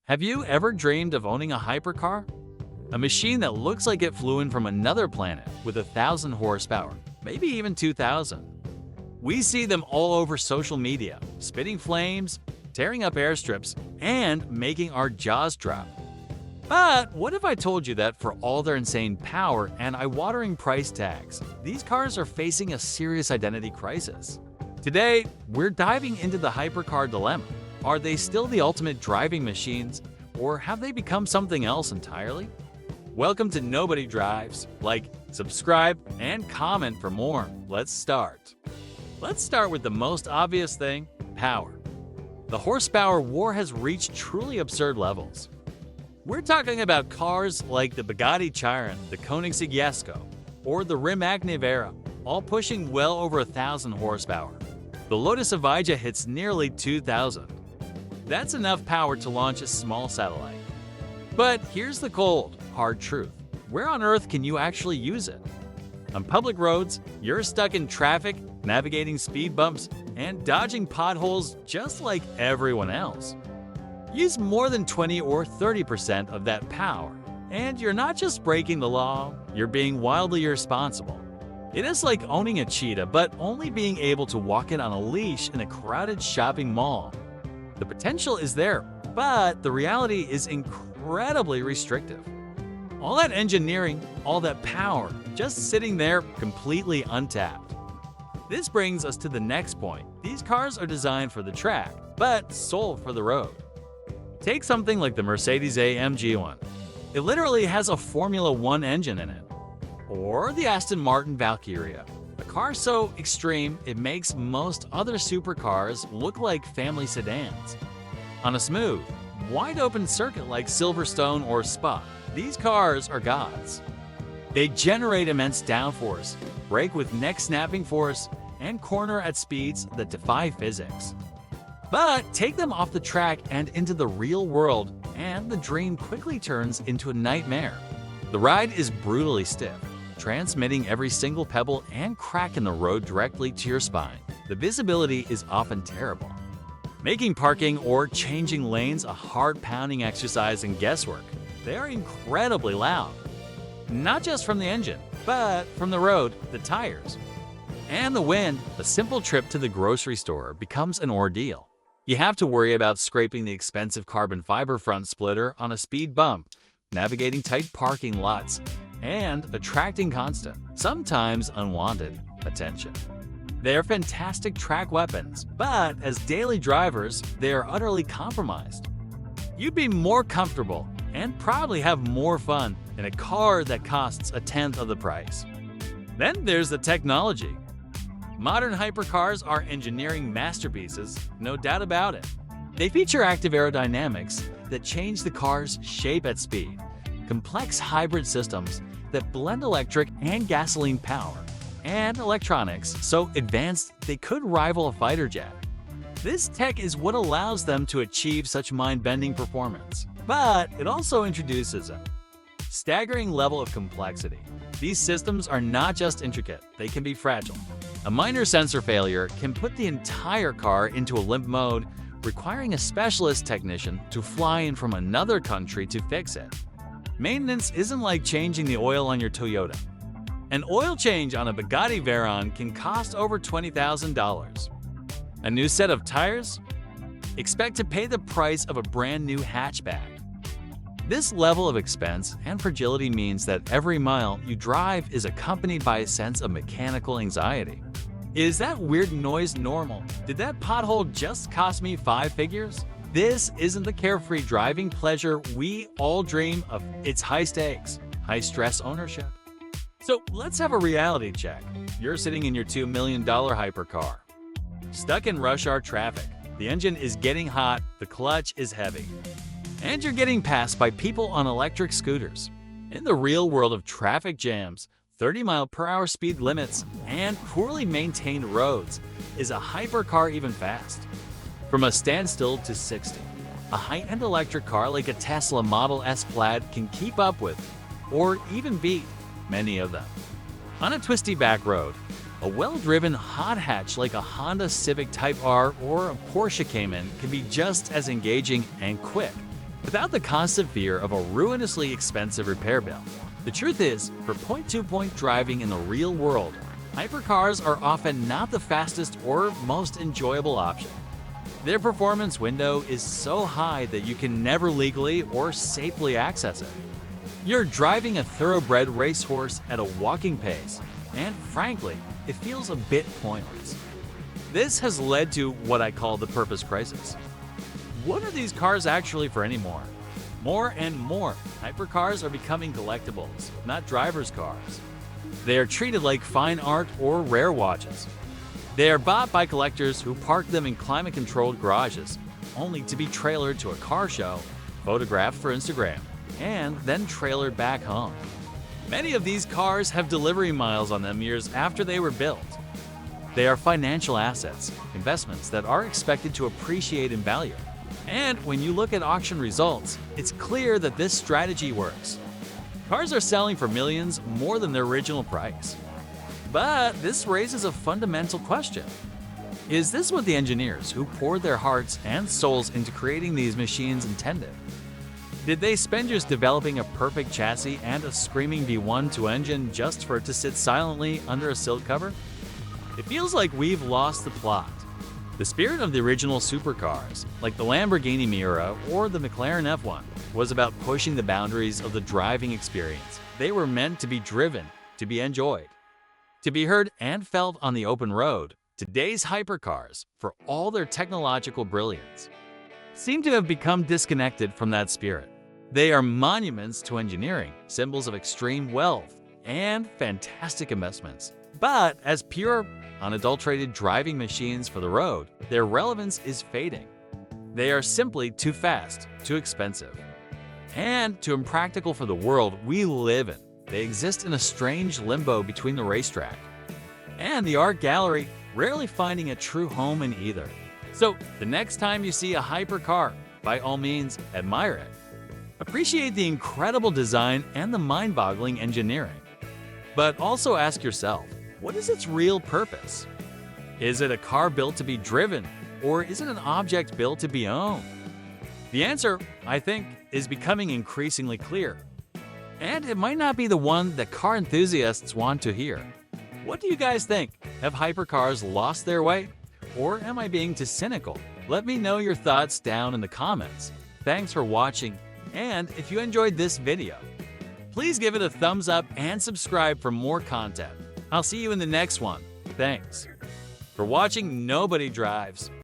Have you ever dreamed of owning a hypercar? A machine that looks like it flew in from another planet with 1,000 horsepower, maybe even 2,000. We see them all over social media, spitting flames, tearing up airstrips, and making our jaws drop. But what if I told you that for all their insane power and eye-watering price tags, these cars are facing a serious identity crisis? Today, we're diving into the hypercar dilemma. Are they still the ultimate driving machines, or have they become something else entirely? Welcome to Nobody Drives. Like, subscribe, and comment for more. Let's start. Let's start with the most obvious thing, power. The horsepower war has reached truly absurd levels. We're talking about cars like the Bugatti Chiron, the Koenigsegg Jesko, or the Rimac Navara, all pushing well over 1,000 horsepower. The Lotus Evija hits nearly 2,000. That's enough power to launch a small satellite. But here's the cold, hard truth. Where on earth can you actually use it? On public roads, you're stuck in traffic, navigating speed bumps, and dodging potholes just like everyone else. Use more than 20 or 30% of that power, and you're not just breaking the law, you're being wildly irresponsible. It is like owning a cheetah, but only being able to walk it on a leash in a crowded shopping mall. The potential is there, but the reality is incredibly restrictive. All that engineering, all that power, just sitting there completely untapped. This brings us to the next point. These cars are designed for the track, but sold for the road. Take something like the Mercedes-AMG one. It literally has a Formula One engine in it. Or the Aston Martin Valkyria, a car so extreme it makes most other supercars look like family sedans. On a smooth, wide-open circuit like Silverstone or Spa, these cars are gods. They generate immense downforce, brake with neck-snapping force, and corner at speeds that defy physics. But take them off the track and into the real world, and the dream quickly turns into a nightmare. The ride is brutally stiff, transmitting every single pebble and crack in the road directly to your spine. The visibility is often terrible, making parking or changing lanes a heart-pounding exercise in guesswork. They are incredibly loud, not just from the engine, but from the road, the tires, and the wind. A simple trip to the grocery store becomes an ordeal. You have to worry about scraping the expensive carbon fiber front splitter on a speed bump, navigating tight parking lots, and attracting constant, sometimes unwanted, attention. They are fantastic track weapons, but as daily drivers, they are utterly compromised. You'd be more comfortable and probably have more fun in a car that costs a tenth of the price. Then there's the technology. Modern hypercars are engineering masterpieces, no doubt about it. They feature active aerodynamics that change the car's shape at speed, complex hybrid systems that blend electric and gasoline power, and electronics so advanced they could rival a fighter jet. This tech is what allows them to achieve such mind-bending performance. But it also introduces a staggering level of complexity. These systems are not just intricate, they can be fragile. A minor sensor failure can put the entire car into a limp mode, requiring a specialist technician to fly in from another country to fix it. Maintenance isn't like changing the oil on your Toyota. An oil change on a Bugatti Veyron can cost over $20,000. A new set of tires? Expect to pay the price of a brand new hatchback. This level of expense and fragility means that every mile you drive is accompanied by a sense of mechanical anxiety. Is that weird noise normal? Did that pothole just cost me 5 figures? This isn't the carefree driving pleasure we all dream of. It's high stakes, high stress ownership. So let's have a reality check. You're sitting in your $2 million hypercar, stuck in rush hour traffic. The engine is getting hot, the clutch is heavy, and you're getting passed by people on electric scooters. In the real world of traffic jams, 30-mile-per-hour speed limits, and poorly maintained roads, is a hypercar even fast? From a standstill to 60, a high-end electric car like a Tesla Model S Plaid can keep up with, or even beat, many of them. On a twisty back road, a well-driven hot hatch like a Honda Civic Type R or a Porsche Cayman can be just as engaging and quick. without the constant fear of a ruinously expensive repair bill. The truth is, for point-to-point driving in the real world, hypercars are often not the fastest or most enjoyable option. Their performance window is so high that you can never legally or safely access it. You're driving a thoroughbred racehorse at a walking pace, and frankly, it feels a bit pointless. This has led to what I call the purpose crisis. What are these cars actually for anymore? More and more, hypercars are becoming collectibles, not driver's cars. They are treated like fine art or rare watches. They are bought by collectors who park them in climate-controlled garages, only to be trailered to a car show, photographed for Instagram, and then trailered back home. Many of these cars have delivery miles on them years after they were built. They are financial assets, investments that are expected to appreciate in value. And when you look at auction results, it's clear that this strategy works. Cars are selling for millions more than their original price. But this raises a fundamental question. Is this what the engineers who poured their hearts and souls into creating these machines intended? Did they spend years developing a perfect chassis and a screaming V1 engine just for it to sit silently under a silt cover? It feels like we've lost the plot. The spirit of the original supercars, like the Lamborghini Miura or the McLaren F1, was about pushing the boundaries of the driving experience. They were meant to be driven, to be enjoyed, to be heard and felt on the open road. Today's hypercars, for all their technological brilliance, seem to have become disconnected from that spirit. They are monuments to engineering, symbols of extreme wealth, and fantastic investments. But as pure, unadulterated driving machines for the road, their relevance is fading. They are simply too fast, too expensive, and too impractical for the world we live in. They exist in a strange limbo between the racetrack and the art gallery, rarely finding a true home in either. So, the next time you see a hypercar, by all means, admire it. Appreciate the incredible design and the mind-boggling engineering. But also ask yourself, what is its real purpose? Is it a car built to be driven, or is it an object built to be owned? The answer, I think, is becoming increasingly clear. And it might not be the one that car enthusiasts want to hear. What do you guys think? Have hypercars lost their way? Or am I being too cynical? Let me know your thoughts down in the comments. Thanks for watching, and if you enjoyed this video, please give it a thumbs up and subscribe for more content. I'll see you in the next one. Thanks for watching Nobody Drives.